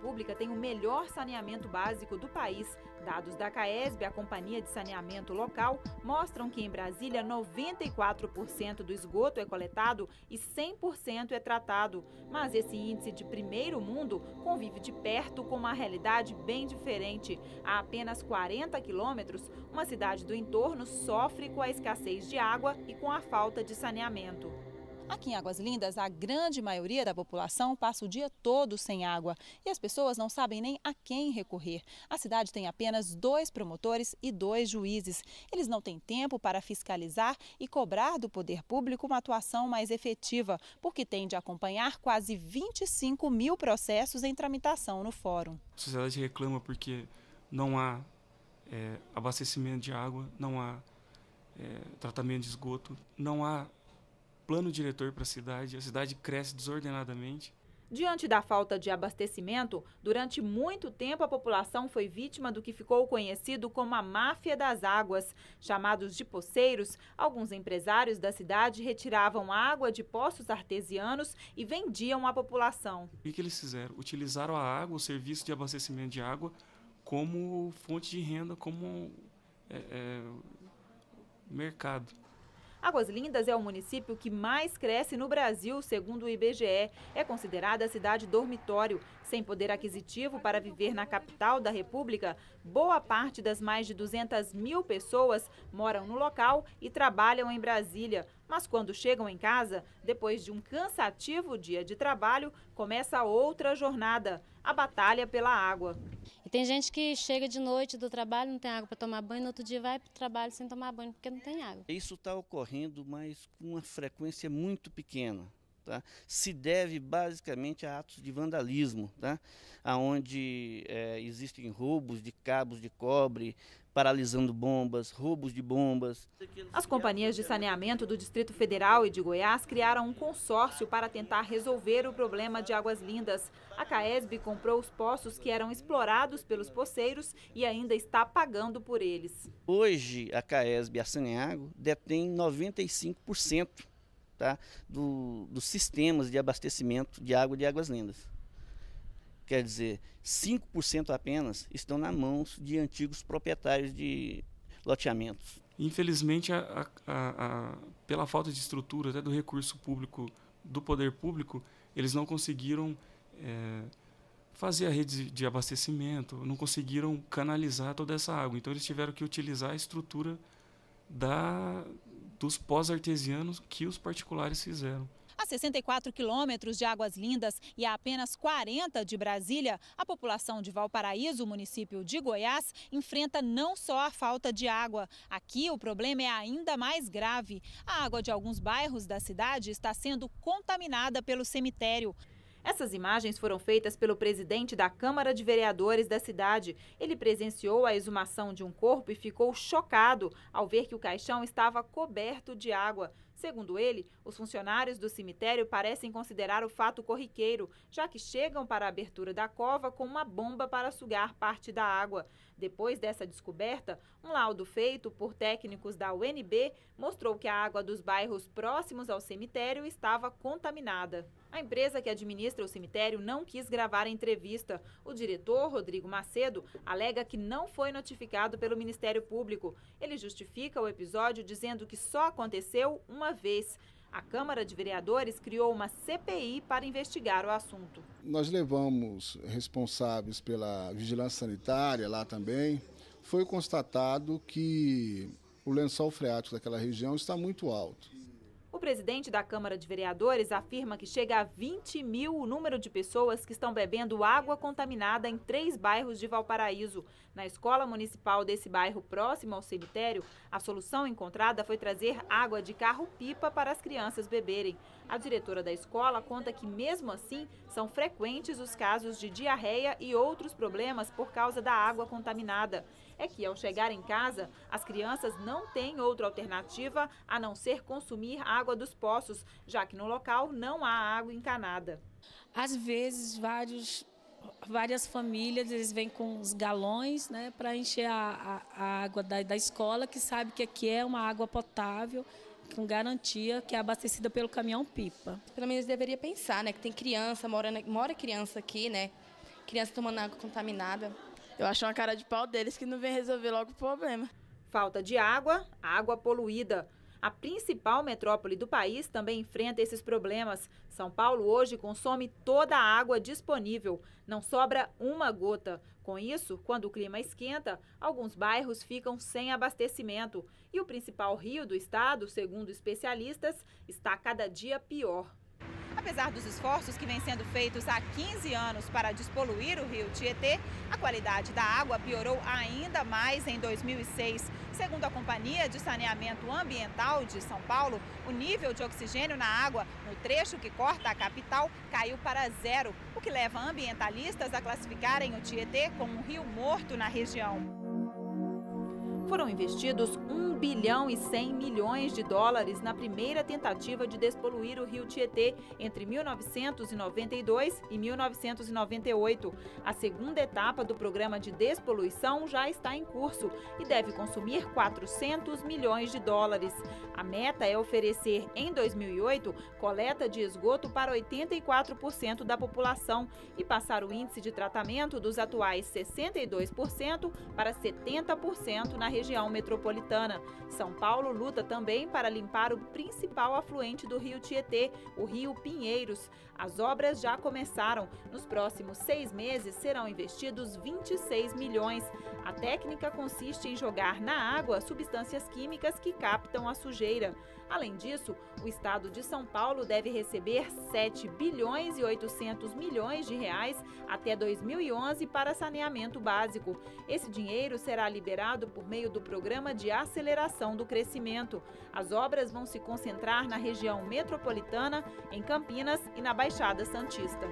República tem o melhor saneamento básico do país. Dados da CAESB, a Companhia de Saneamento Local, mostram que em Brasília 94% do esgoto é coletado e 100% é tratado. Mas esse índice de primeiro mundo convive de perto com uma realidade bem diferente. A apenas 40 quilômetros, uma cidade do entorno sofre com a escassez de água e com a falta de saneamento. Aqui em Águas Lindas, a grande maioria da população passa o dia todo sem água e as pessoas não sabem nem a quem recorrer. A cidade tem apenas 2 promotores e 2 juízes. Eles não têm tempo para fiscalizar e cobrar do poder público uma atuação mais efetiva, porque tem de acompanhar quase 25 mil processos em tramitação no fórum. A sociedade reclama porque não há abastecimento de água, não há tratamento de esgoto, não há plano diretor para a cidade cresce desordenadamente. Diante da falta de abastecimento, durante muito tempo a população foi vítima do que ficou conhecido como a máfia das águas. Chamados de poceiros, alguns empresários da cidade retiravam água de poços artesianos e vendiam à população. O que eles fizeram? Utilizaram a água, o serviço de abastecimento de água, como fonte de renda, como mercado. Águas Lindas é o município que mais cresce no Brasil, segundo o IBGE. É considerada a cidade dormitório. Sem poder aquisitivo para viver na capital da República, boa parte das mais de 200 mil pessoas moram no local e trabalham em Brasília. Mas quando chegam em casa, depois de um cansativo dia de trabalho, começa outra jornada, a batalha pela água. E tem gente que chega de noite do trabalho, não tem água para tomar banho, no outro dia vai para o trabalho sem tomar banho porque não tem água. Isso está ocorrendo, mas com uma frequência muito pequena. Tá? Se deve basicamente a atos de vandalismo, tá? Onde existem roubos de cabos de cobre, paralisando bombas, roubos de bombas. As companhias de saneamento do Distrito Federal e de Goiás criaram um consórcio para tentar resolver o problema de Águas Lindas. A CAESB comprou os poços que eram explorados pelos poceiros e ainda está pagando por eles. Hoje a CAESB e a Saneago detêm 95%. Tá, dos sistemas de abastecimento de água de Águas Lindas. Quer dizer, 5% apenas estão nas mãos de antigos proprietários de loteamentos. Infelizmente, pela falta de estrutura até do recurso público, do poder público, eles não conseguiram fazer a rede de abastecimento, não conseguiram canalizar toda essa água. Então eles tiveram que utilizar a estrutura dos pós-artesianos que os particulares fizeram. A 64 quilômetros de Águas Lindas e a apenas 40 de Brasília, a população de Valparaíso, município de Goiás, enfrenta não só a falta de água. Aqui o problema é ainda mais grave. A água de alguns bairros da cidade está sendo contaminada pelo cemitério. Essas imagens foram feitas pelo presidente da Câmara de Vereadores da cidade. Ele presenciou a exumação de um corpo e ficou chocado ao ver que o caixão estava coberto de água. Segundo ele, os funcionários do cemitério parecem considerar o fato corriqueiro, já que chegam para a abertura da cova com uma bomba para sugar parte da água. Depois dessa descoberta, um laudo feito por técnicos da UNB mostrou que a água dos bairros próximos ao cemitério estava contaminada. A empresa que administra o cemitério não quis gravar a entrevista. O diretor, Rodrigo Macedo, alega que não foi notificado pelo Ministério Público. Ele justifica o episódio dizendo que só aconteceu uma vez. A Câmara de Vereadores criou uma CPI para investigar o assunto. Nós levamos responsáveis pela vigilância sanitária lá também. Foi constatado que o lençol freático daquela região está muito alto. O presidente da Câmara de Vereadores afirma que chega a 20 mil o número de pessoas que estão bebendo água contaminada em 3 bairros de Valparaíso. Na escola municipal desse bairro próximo ao cemitério, a solução encontrada foi trazer água de carro-pipa para as crianças beberem. A diretora da escola conta que, mesmo assim, são frequentes os casos de diarreia e outros problemas por causa da água contaminada. É que, ao chegar em casa, as crianças não têm outra alternativa a não ser consumir água dos poços, já que no local não há água encanada. Às vezes, várias famílias eles vêm com os galões, né, para encher a água da escola, que sabe que aqui é uma água potável, com garantia, que é abastecida pelo caminhão-pipa. Pelo menos deveria pensar, né, que tem criança, mora criança aqui, né? criança tomando água contaminada. Eu acho uma cara de pau deles que não vem resolver logo o problema. Falta de água, água poluída. A principal metrópole do país também enfrenta esses problemas. São Paulo hoje consome toda a água disponível, não sobra uma gota. Com isso, quando o clima esquenta, alguns bairros ficam sem abastecimento. E o principal rio do estado, segundo especialistas, está cada dia pior. Apesar dos esforços que vêm sendo feitos há 15 anos para despoluir o rio Tietê, a qualidade da água piorou ainda mais em 2006. Segundo a Companhia de Saneamento Ambiental de São Paulo, o nível de oxigênio na água no trecho que corta a capital caiu para 0, o que leva ambientalistas a classificarem o Tietê como um rio morto na região. Foram investidos 1 bilhão e 100 milhões de dólares na primeira tentativa de despoluir o rio Tietê entre 1992 e 1998. A segunda etapa do programa de despoluição já está em curso e deve consumir 400 milhões de dólares. A meta é oferecer, em 2008, coleta de esgoto para 84% da população e passar o índice de tratamento dos atuais 62% para 70% na região metropolitana. São Paulo luta também para limpar o principal afluente do rio Tietê, o rio Pinheiros. As obras já começaram. Nos próximos 6 meses serão investidos 26 milhões. A técnica consiste em jogar na água substâncias químicas que captam a sujeira. Além disso, o estado de São Paulo deve receber 7 bilhões e 800 milhões de reais até 2011 para saneamento básico. Esse dinheiro será liberado por meio do Programa de Aceleração do Crescimento. As obras vão se concentrar na região metropolitana, em Campinas e na Baixada Santista.